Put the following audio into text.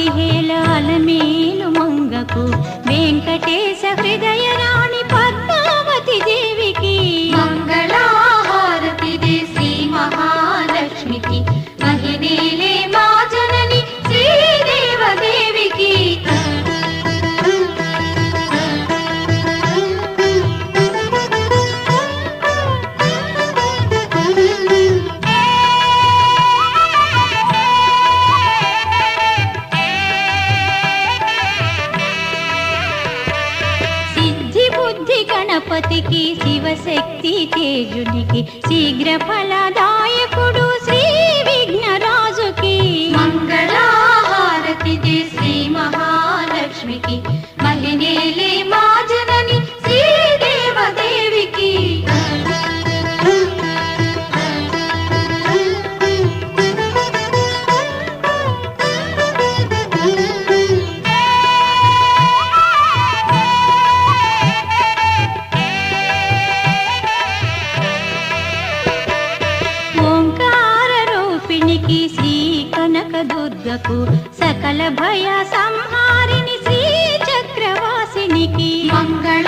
పదిహేల అలమేలు మంగకు వెంకటేశ హృదయ రాణి పద్మావతి దేవికి మంగళహారతి దే శ్రీ మహాలక్ష్మికి మహిళలే మా జనని శ్రీదేవదేవికి గణపతికి శివశక్తి తేజునికి శీఘ్ర ఫలదాయకుడు శ్రీ విఘ్నరాజుకి మంగళహారతి దే శ్రీ మహాలక్ష్మికి మహిళలే మా జనని శ్రీదేవదేవికి శ్రీ కనక దుర్గకు సకల భయ సంహారిణి శ్రీ చక్రవాసినికి మంగళ